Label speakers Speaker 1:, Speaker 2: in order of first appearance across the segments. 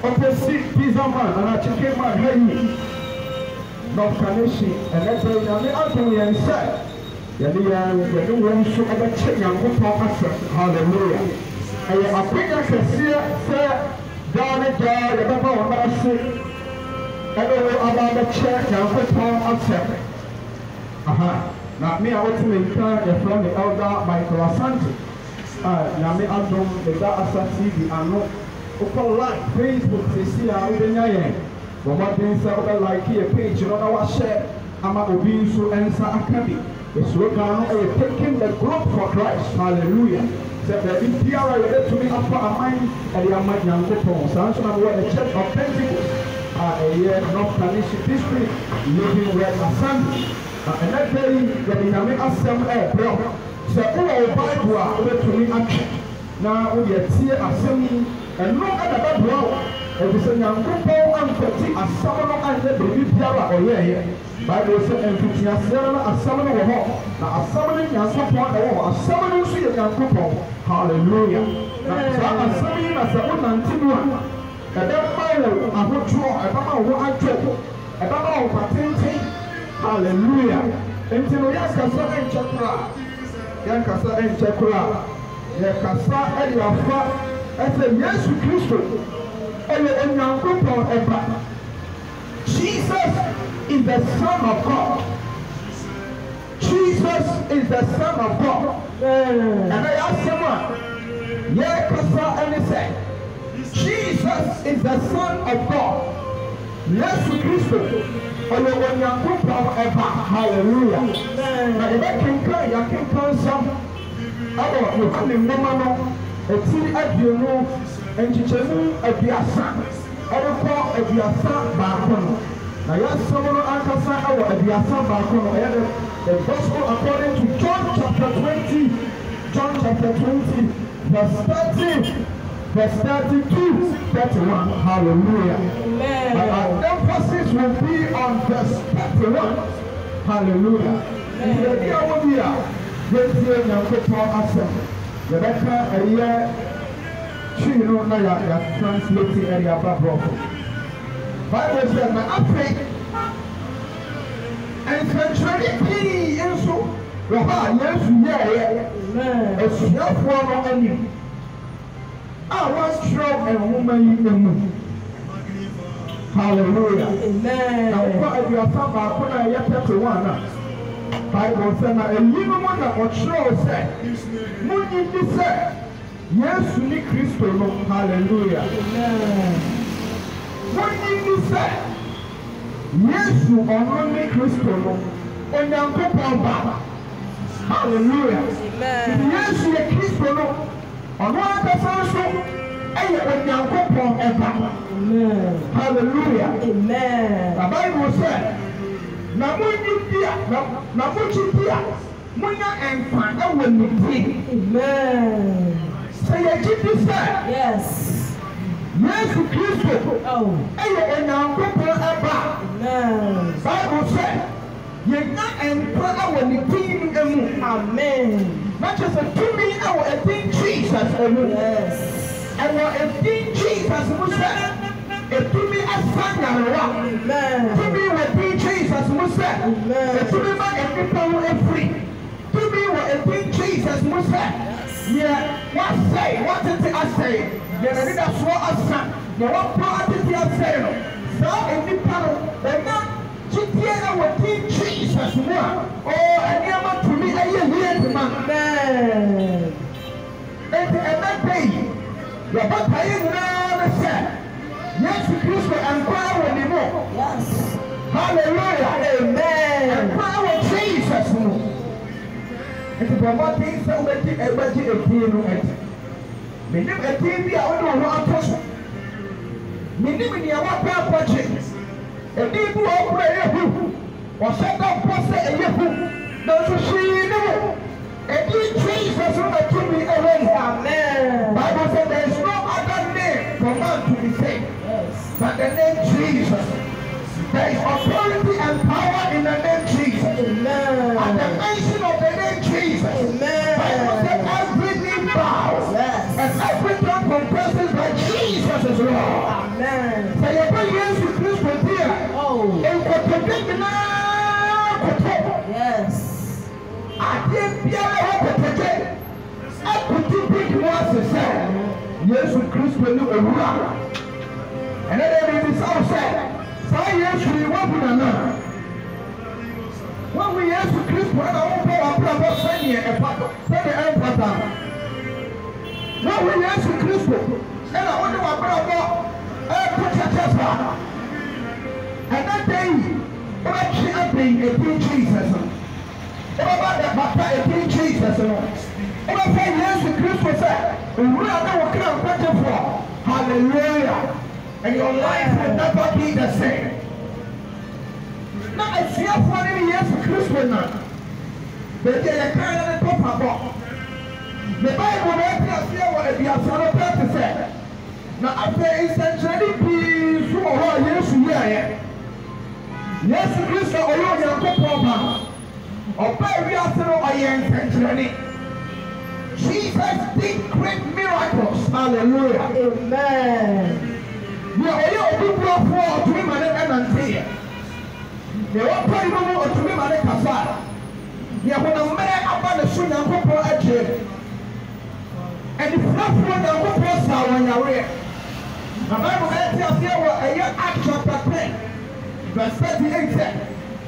Speaker 1: opposite Pizzaman and a chicken man, hey, not Kanishi, and that's why I'm the and said, the new one should ever check and put on us. Hallelujah. And I think I can see it, down the jar, the pepper on my seat, and about the check and put on us. Now, me, I want to make the Elder Michael Asante. Now, me, I don't make that Asante, I know. Open like Facebook, they see how we are. But what they say, like here, page, you don't know what share. I'm a obese to answer Academy. It's what God is taking the growth for Christ. Hallelujah. So that in PR, you to me up for a mind, and you are my young people. So I'm going to the church of Pentecost. A year, North Carolina district, living where Asante. And that day, you make us some air, bro. So, oh, Bible, to me, now we are here assembly. And look at that blow. It is a young couple and 30 as someone and the baby Piara or yeah. Bible said and 50 as someone or home. Now, a summoning young couple or a summoning to a young couple. Hallelujah. Now, a summoning as a woman and and then Bible, I will draw a mama who I took. A mama of patenting. Hallelujah. Until Yankasa and Chakra. Yankasa and Chakra. Yankasa and Yafa. I said, yes, Christ. Jesus is the Son of God. Jesus is the Son of God. And I asked someone, yeah, Kasa, and he said, Jesus is the Son of God. Yes, Christ. Hallelujah. Now, if I can call some, I don't know, Eti aduonu enchichemu aduasa ereko aduasa baako na yasomo no ankasa awo aduasa baako no the gospel according to John chapter 20 verse 32 31 hallelujah. Amen. Our emphasis will be on verse 31 hallelujah. The idea will be a great Rebecca, a year, she know now translating area Bible said, my Africa and century and so, yes, a self one on any. I was strong and woman in the moon. Hallelujah. Amen. Now, if you are somebody, I yet to one. Bible said, and you know what I show said. Munyi di say, yes, ni Christo no. Hallelujah. Amen. Munyi di say, yes, you are ni Christo no. Onyanko pamba. Hallelujah. Amen. Yes, you Christo no. Ono ata so, eye onyanko pamba. Amen. Hallelujah. Amen. The Bible said. Na munyi dia na muchi dia munya enfa e woni di amen say you say yes Christ oh e onyanko eba amen Bible say ye na enfa e woni di emu amen not just a to me our Jesus yes and what Jesus mu say to me asanga amen to me what Jesus must say amen to me my people free to me what Jesus must say yeah what did I say there is that what I said the what part did I say so in the panel and now GTA what Jesus more oh and you to me I hear the man and that day the baptism now said yes, Christ and power anymore. Yes. Hallelujah. Amen. And power Jesus. It's about things that we did everybody a team. Many a team be out of one person. Many in your one project. A people operate who or set up person a year. Don't see no. And Jesus will to me alone. Amen. Bible said there is no other name for man to be saved. But the name Jesus, there is authority and power in the name Jesus. Amen. At the mention of the name Jesus, amen. Bible said every knee bows and every tongue confesses that Jesus is Lord. Amen. Say you bring Jesus Christ here. Oh. And yes. I didn't be able to protect. I could do big ones to say. Jesus Christ will do a run. And then there is some said. So yes, we want to know. When we Jesus Christ, when I won't go up, I'm saying a photo. Say the empire. When we Jesus Christ, and I wonder what about and that day, when I being a King Jesus, about that matter, a King Jesus, and I say, yes, the Christmas said, we are not working for. Hallelujah. And your life will never be the same. Now, I see a funny years of Christmas now. But they are kind of the top about. The Bible makes us hear what the Asante to say. Now, after essentially peace, who are yes, yeah. Yes, Christ, or you are proper. Or by we are so essentially. Jesus did great miracles. Hallelujah. Amen. We are all people for to him and empty. They all pray to him and Kasa. We are going to make about the soon and couple at him. And if not for the couple, when you're here. The Bible tells us here what Acts chapter 10, verse 38 said,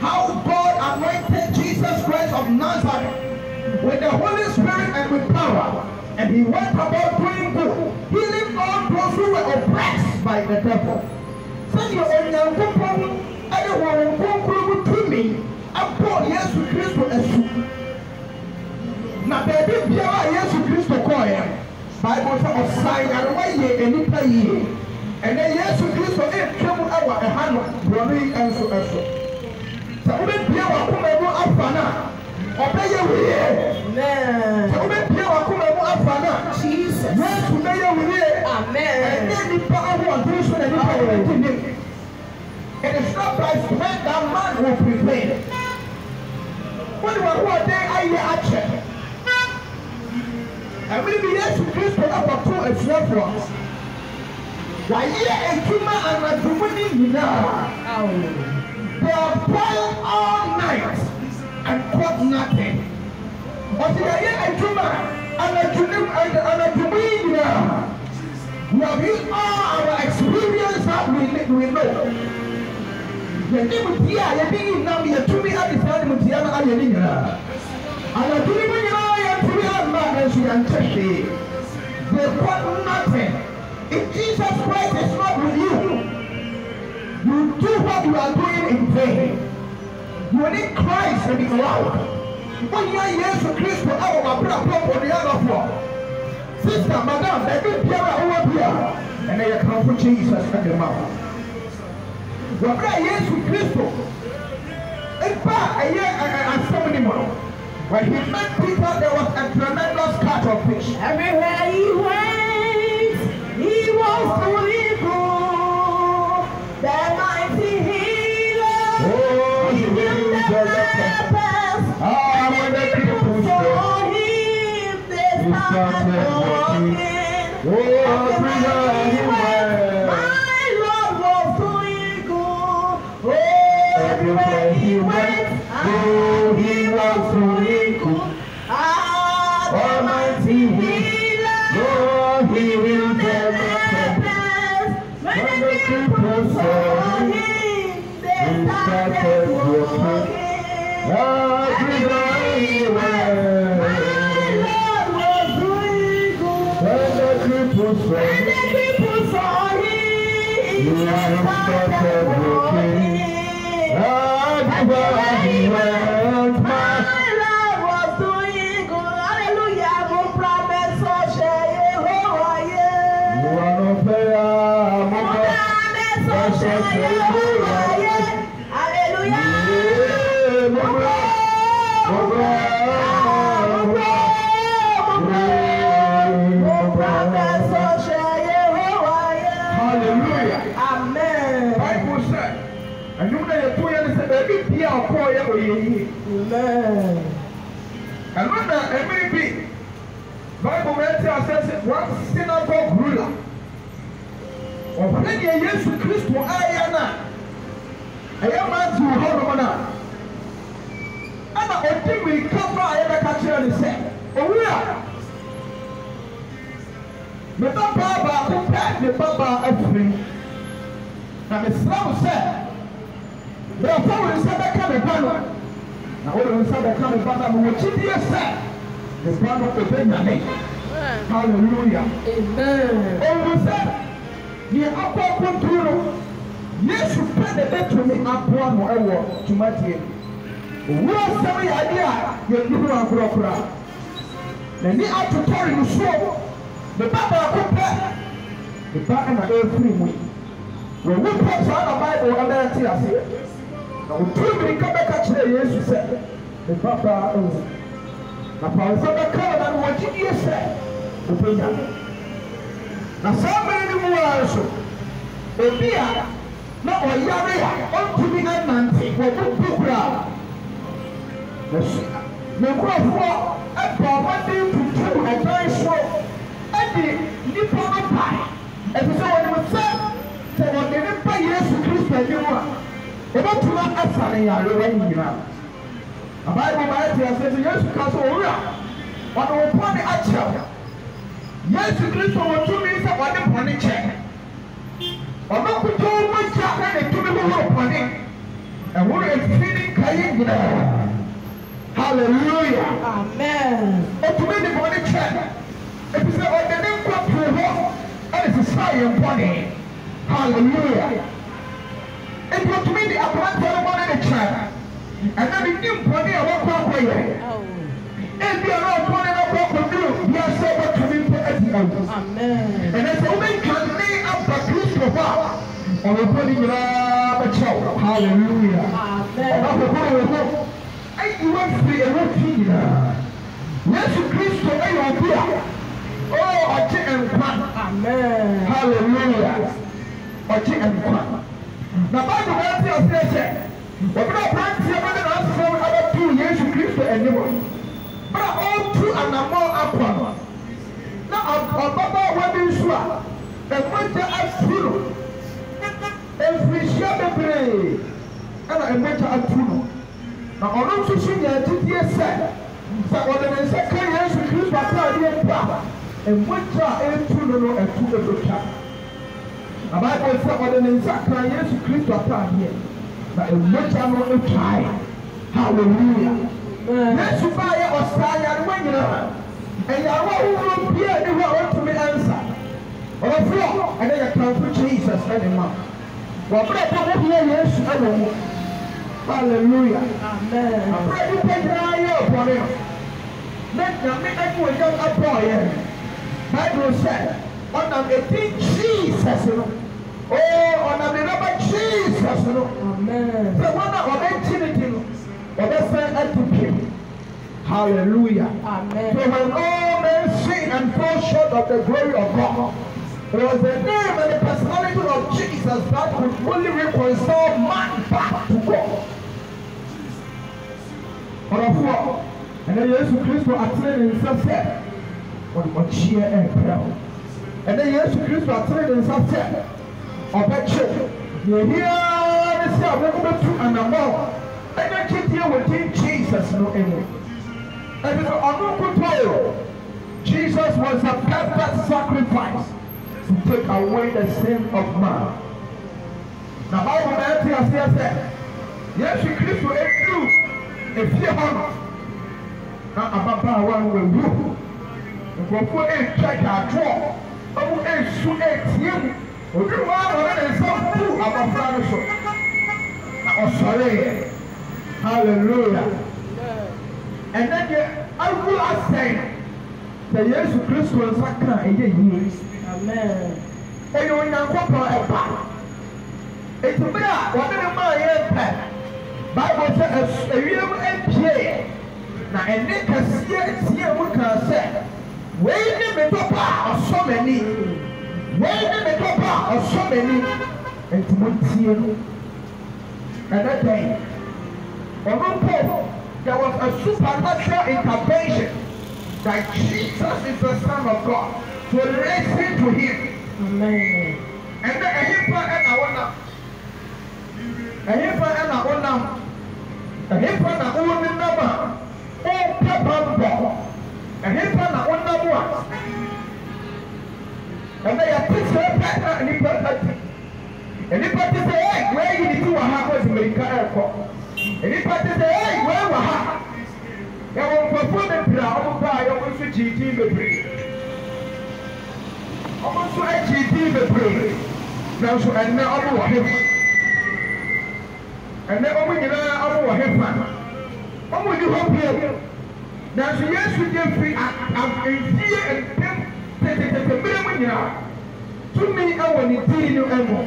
Speaker 1: how God anointed Jesus Christ of Nazareth with the Holy Spirit and with power, and he went about doing good, healing all those who were oppressed by the devil. So you are young people, everyone who to me, upon Jesus Christ as you. Now, there be Jesus Christ to call him. Bible says, sign and away any play. And then Jesus Christ will come out a hand running and so. So we be our Kumabu Afana. Obey you here. So we be our Kumabu Afana. Jesus. Yes, obey you here. Amen. And then the power of this and the power of it. It is not by strength that man will prevail. When you are there, I hear action. And we be yes to Christ about 2 and 3 for us. Why, yeah, and Kuma and my women now. They are praying all night and caught nothing. But they are here and Kuma and the women now. We have used all our experience that we know. The name of Tia, you didn't know me to me at the time of Tiana Ayana. And I didn't know they got nothing. If Jesus Christ is not with you, you do what you are doing in vain. You need Christ to be allowed. When you are Jesus Christ, our brother on the other floor. Sister, madam, they do Pierre over here. And they come for Jesus and the mouth. When Jesus Christ, in fact, I hear so many more. When he met Peter, there was a tremendous catch of fish. Everywhere he went, he was fully good. The mighty healer, he healed the lepers. When the people saw him, they started walking. Everywhere he went, my Lord was doing good. Everywhere he went, he was doing good. Almighty healer, he will never pass. When the people saw him, they started walking. Everywhere he went, my Lord was doing good. When the people saw him, they started walking. Everywhere he went, my Lord was doing good. Hallelujah. Mo promise o ṣe Yehovah ye. Mo promise o ṣe Yehovah ye. Hallelujah. Mo promise o ṣe Yehovah ye. Hallelujah. Amen. Bible said, and you know you baby dear or call you. Amen. And when the maybe Bible says one synagogue ruler ɔhwɛ deɛ Yesu Kristo ayɛ na ɛyɛ Matthew hɔ na ana ɔdi mirika ba a yɛbɛka kyerɛ ne sɛ owura me babaa baako pɛ ne babaa afiri na mesrɛ wo sɛ bɛfa wo nsa bɛka me ba no na wode nsa bɛka me ba no ma wɔkyidie sɛ me ba no ɔbɛnyane. Hallelujah. Amen. Ɔwu sɛ deɛ akɔ akɔnturu no Yesu pɛ ne bɛtumi aboa no ɛwɔ dwumadie owura sɛm yɛ adeɛ a yɛnni ho akorɔkora n'ani atotɔre no soɔ ne ba baako pɛ ne ba ɛna ɛfiri mu wɔwu pɛ saa na Bible ɛbɛyɛ te aseɛ na ɔturu mirika bɛka kyerɛ Yesu sɛ ne ba baa ɛwu na pawusa bɛka na no wɔgyidie sɛ ɔbɛnya na saa mmere no mu ara nso obi a na ɔyare a ɔntumi ɛnante wɔbubu koraa na nkurɔfoɔ ɛbɔ ɔmɔden tutu ɛdan soro ɛde nnipa no pae ɛfisɛ wɔde sɛ wɔde ne ba Yesu Kristo anim a ɛbɛtumi asa ne yarewa nyinaa na Bible ma ɛte ase sɛ Yesu ka sɛ owura ɔde wo bɔne akyerɛ Yesu Kristo wɔ tumi sɛ ɔde bɔne kyɛ ɔno koto mogya na ne tumi hohoro bɔne ɛhoro ɛfiri ne nkaeɛ nyinaa. Hallelujah. Amen. Otumi de bɔne kyɛ ɛfiri sɛ ɔde ne nkwa pere hɔ ɛde sesa yɛn bɔne. Hallelujah. Ebi otumi de aberanteɛ no bɔne ne kyɛ ɛna ne nim bɔne a wɔkɔ akɔyɛ ebi a na ɔbɔne no kɔ akɔduru wiase wɔtumi mpo adi awu. Ɛnɛ sɛ wobɛdwane aba Kristo hɔ a ɔbɛbɔ ne nyinaa bɛkyɛw. Hallelujah. ɔbɛhohoro wo ho ayi wafiri ɛwɔ fi nyinaa Yesu Kristo ɛyɛ obi a ɔgye nkwa. Hallelujah. Ɔgye nkwa na Bible ɛte ɔsɛ sɛ wɔbɛrɛ ɔpranteɛ bɛde n'asɛm abɛtu Yesu Kristo anim bɛrɛ ɔretu anammɔ akɔ no na ɔbabaawa bi nso a ɛmogya atu no mfirihyia bebree ɛna ɛmogya atu no na ɔno nso so nyɛ agyidie sɛ ɔde ne nsa ka Yesu Kristo ataadeɛ mpa ɛmogya a ɛtu no no ɛtu ɛbɛtwa na Bible sɛ ɔde ne nsa ka Yesu Kristo ataadeɛ na ɛmogya no ɛtwae. Hallelujah. Yesu baayɛ ɔsaa yarewa nyinaa ɛyarewa ahodoɔ bia ne hɔ a wɔtumi ansa ɔbɛfoɔ ɛne yɛ kamfo Jesus ɛne ma wɔbrɛ bɔ wohia Yesu ɛwɔ mu. Hallelujah. Amen. Abrɛ nipa nyinaa yɛ ɔbɔne no na Nyame ɛne ɔnyam abɔɔyɛ Bible sɛ ɔnam ɛdi Jesus no ɔnam ne naba Jesus no sɛ wɔn a ɔbɛgye ne di no ɔbɛfɛ adi pim. Hallelujah. Amen. So when all men sin and fall short of the glory of God, it was the name and the personality of Jesus that could only reconcile man back to God. Ɔrɔfoɔ ɛnɛ Yesu Kristo atene ne nsa sɛ ɔde ɔkyeɛ ɛɛpɛw ɛnɛ Yesu Kristo atene ne nsa sɛ ɔbɛkye yɛhiaa ne sɛ wɔbɛtu anammɔ ɛnɛ gyidie wɔ din Jesus no ɛmu. And if on Jesus was a perfect sacrifice to take away the sin of man. Now, Bible says, yes, Christ will do if you have now about one will do. If we check our draw, or we shoot at him, or do one and some two about Francis. Oh, sorry. Hallelujah. And then I will say that Jesus Christ was a kind of Amen. And you know, it's a bad one of my Bible says a real MPA. Now, and they can see it, we can say, wait a minute, or so many, wait a minute, or so many, and to Montier. And that day, there was a supernatural intervention that Jesus is the Son of God to raise him to him. Amen. And then ɛhefa ɛna ɔnam ɛhefa na ɔnenam a ɔpɛ bambɔ ɛhefa na ɔnam a ɛnɛ yɛte sɛ pɛ na nipa pɛte nipa te sɛ wɔayi ne ti wɔ ha kɔsi mmirika ɛrekɔ nipa te sɛ wɔayi wɔ ha yɛwɔ nkurɔfoɔ bebree a wɔn baa yɛwɔ nso kyinkyin bebree wɔn nso akyinkyin bebree nanso ɛnɛ wɔn wɔ he ɛnɛ wɔn nyinaa wɔn wɔ he fa wɔn ni hɔ pie nanso Yesu gye firi mfie mpem tetetete mmiri mu nyinaa tumi ɛwɔ ne din no ɛmu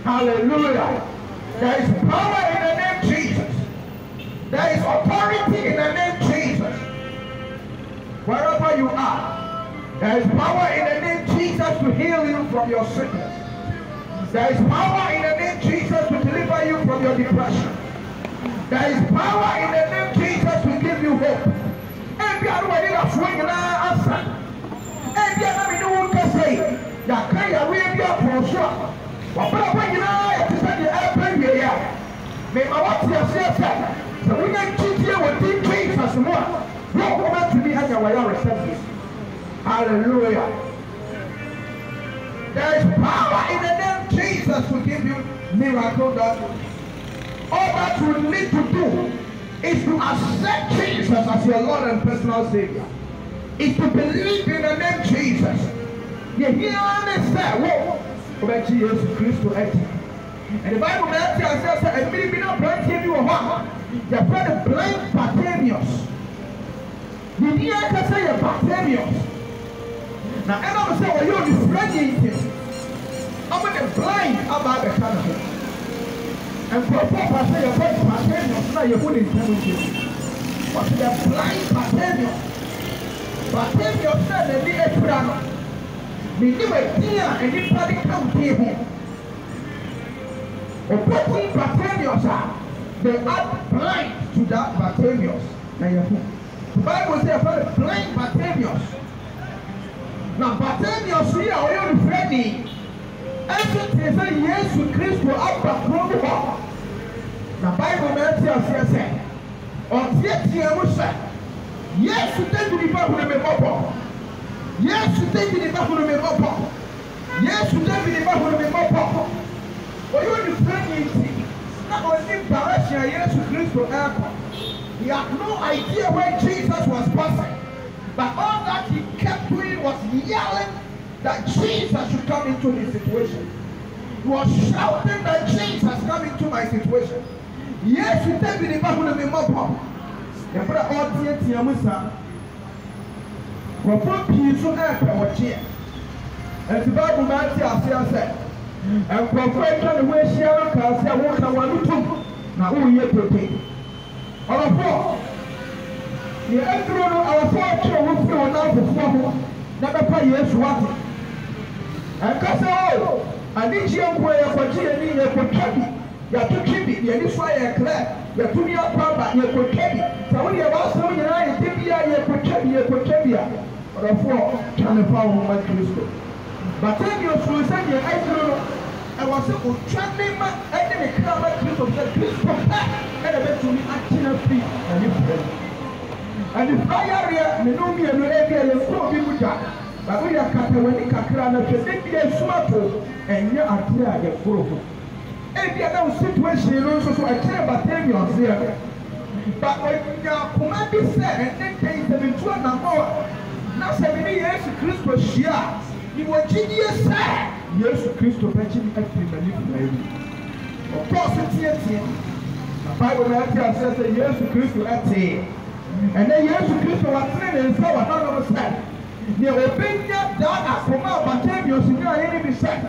Speaker 1: hallelujah there is power in the name Jesus. There is authority in the name Jesus. Wherever you are, there is power in the name Jesus to heal you from your sickness. There is power in the name Jesus to deliver you from your depression. There is power in the name Jesus to give you hope. And you are ready to swing an answer. And you are ready to say, that kind of way be a prosper. What about you now? To send the airplane here. May I watch your sister. So we can teach you what King Jesus more. No, come back to me and your way reception. Hallelujah. There is power in the name of Jesus to give you miracle. That all that you need to do is to accept Jesus as your Lord and personal Savior. Is to believe in the name of Jesus. You hear me say, whoa, about Jesus Christ to act. And the Bible says, and maybe not plenty you are. They are the blind Bartimaeus. The near can say a Bartimaeus. Now, everyone say, well, you're differentiating. I'm the blind about the country. And for Papa say, you're going to Bartimaeus, now you're putting intelligence. But the blind Bartimaeus. Bartimaeus said, they need a piano. They give a deer and anybody come to him. Opposing Bartimaeus are. They are blind to that Bartimaeus. The Bible says about blind Bartimaeus. Now Bartimaeus here are you friendly? Everything say Jesus Christ will up the throne. The Bible says, on yet here we say, yes, to take the Bible in the Bible. Yes, to take the Bible in the Bible. Yes, to take the Bible in the Bible. For you to friendly. Not only direction Jesus Christ to airport. He had no idea where Jesus was passing. But all that he kept doing was yelling that Jesus should come into his situation. He was shouting that Jesus come into my situation. Yes, you take me the Bible to be more pop. You put all the Musa. Well, for peace on airport was here. And the Bible man said, and prophet the way she can say what I want to do. Now who you protect? Our four. The emperor our four children who feel now for 4 never pay years what. And cause I need you where you for G&E you could carry. You have to keep it. You need why you clear. You have to be a papa you could carry. So when you have some you could carry. Our four can power my Christ. But then you should say your eyes I was a traveling man, I didn't come back to the Christ and eventually acting a feet and you pray. And the fire area, the no me and the area, you so be good. But we are cut when you can cry and you smart and you are clear your full. If you have situation, you also so I care about them here. But when you are commanded, said, and then came to the 2 hour. Now 70 years to Christmas year. You were genius, sir. Yes, Christ mentioned every manipulated. Of course, it's here. The Bible says that yes, Christ will act here. And then yes, Christ will act and so another said. You obey that as from our Bartimaeus in your enemy said.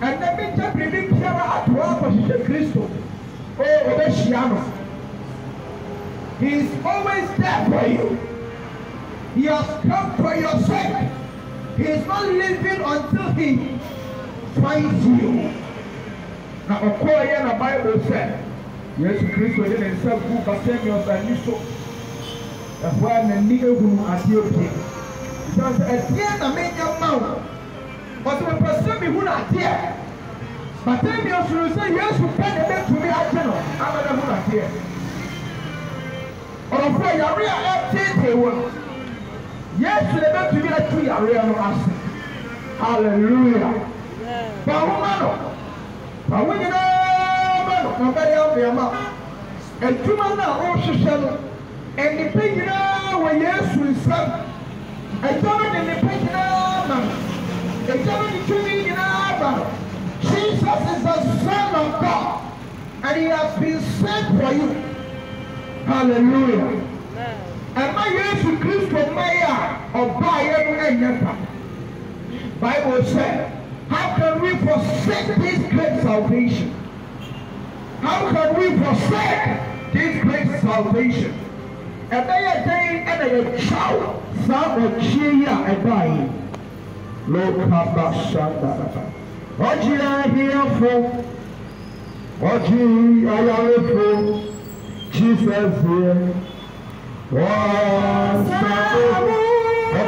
Speaker 1: And then we just believe here at work for Christ. Oh, Obeshiano. He is always there for you. He has come for your sake. He is not living until he finds you. Now, of course, the Bible said, yes, Christ will himself who Bartimaeus and you so. That's why the nigger who are here. Because at the end, I made your mouth. But the person who are here, Bartimaeus will say, yes, you can get to me at dinner. I'm going to move here. Or for Yaria at Tete. Yes, you never to be a tree area. Hallelujah. But when you know, nobody else be a man. And two men are all social. And the pig where yes, we said. And John and the pig man. And John and the tree in our Jesus is the Son of God, and He has been sent for you. Hallelujah. And my Jesus Christ of Maya of Bayern and Nepal. Bible said, how can we forsake this great salvation? How can we forsake this great salvation? And they are saying, and they are child, son of Chia and dying. Lord, Kabashanda. What you are here for? What you are here for? Jesus here. What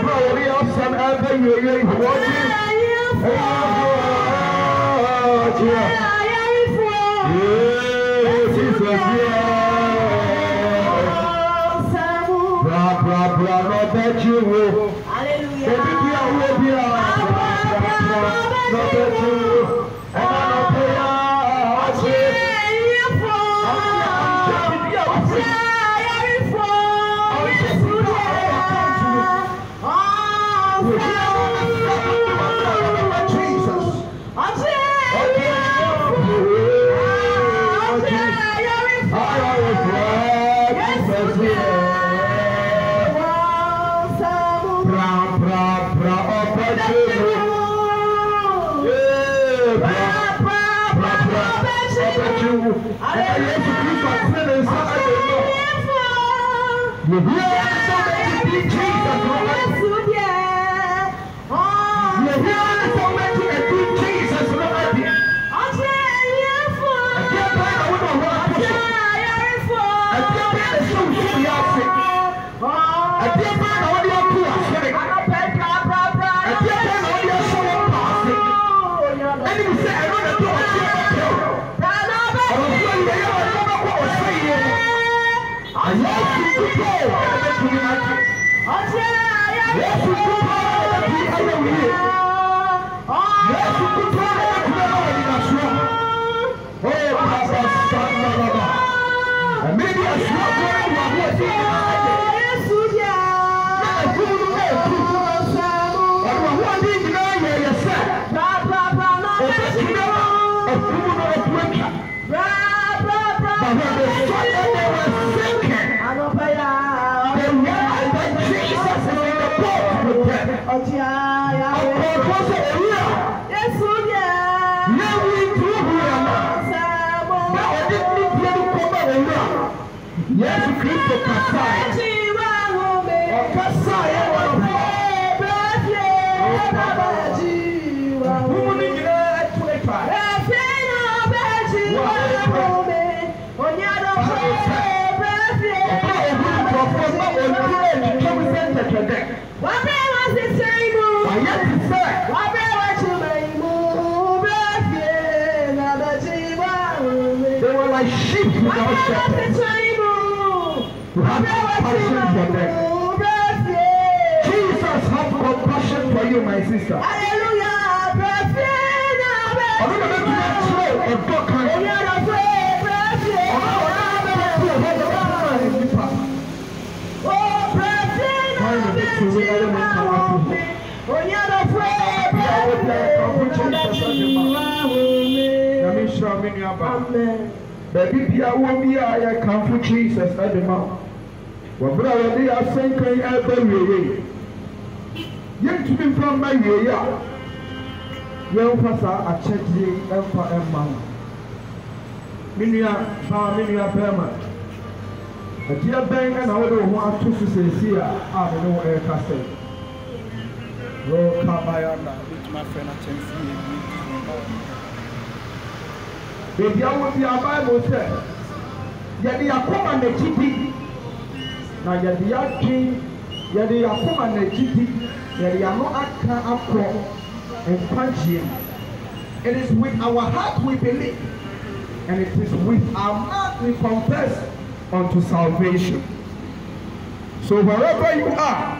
Speaker 1: probably awesome ever you are watching. Jesus here. Bra, no bet you will. Hallelujah. They were like sheep without shepherd. You have compassion for them. Jesus had compassion for you, my sister. Hallelujah. Baby, Pia will be I come for Jesus at the mouth. Well, brother, they are saying, can you ever really? Yet to be from my year. Well, Pastor, I check the Alpha and Mount. Minia, Perma. A dear bang and I would want to say, see, I don't know air castle. Roll Kabayana, which my friend I can see. Baby, I will be a Bible said, yet the Akuma and the GP. Now, yet the Yakin, yet the Akuma and the GP, yet the Amo Aka Akro and Punching. It is with our heart we believe, and it is with our mouth we confess unto salvation. So wherever you are,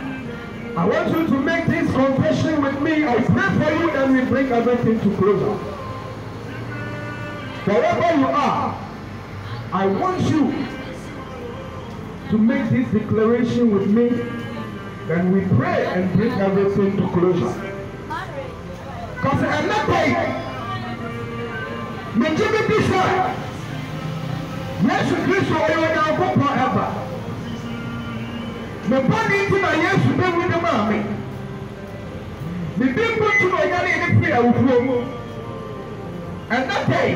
Speaker 1: I want you to make this confession with me. I pray for you, and we bring everything to closure. Wherever you are, I want you to make this declaration with me. Then we pray and bring everything to closure. Because I'm not paying. Yes, Christ will go forever. The body to my yes to be with the mommy. The people to my yanny in the prayer with you. And that day,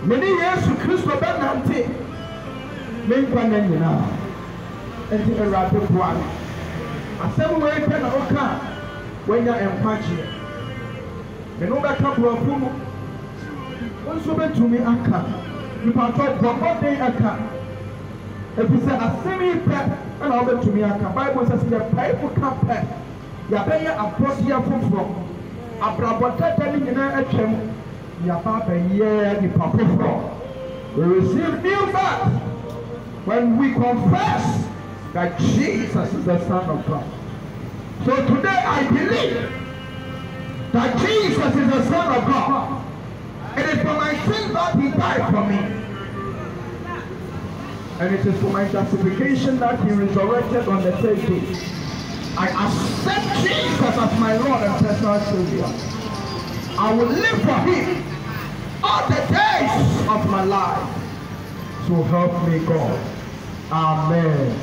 Speaker 1: many years to Christ will be nanti. Make one name now. And the rapid one. A 7-way pen of car when you're in Pachi. The number couple of whom once over to me, I can. You can talk for one day, I can. If you say a semi-pet, and over to me, I can. Bible says the pipe can pet. Yabaya a prosia from a brabota telling in a chem. Yababa, yeah, the papa from. We receive new birth when we confess that Jesus is the Son of God. So today I believe that Jesus is the Son of God. It is for my sin that He died for me. And it is for my justification that He resurrected on the third day. I accept Jesus as my Lord and personal Savior. I will live for Him all the days of my life. So help me God. Amen.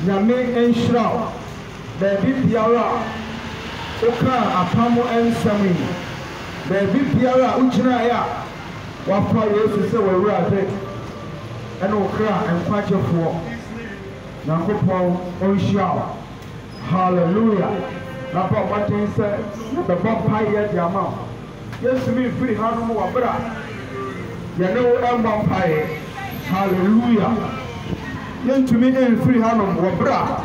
Speaker 1: Nyame enshira baby biara oka apamo ensami baby biara uchina ya wafa Yesu se wawurade ene okra enkwachefo Nyankopon onhia. Hallelujah. Na pa watin se the vampire diama Yesu mi free hanu wa bra ye ne wo vampire. Hallelujah. Yentumi en free hanum wo bra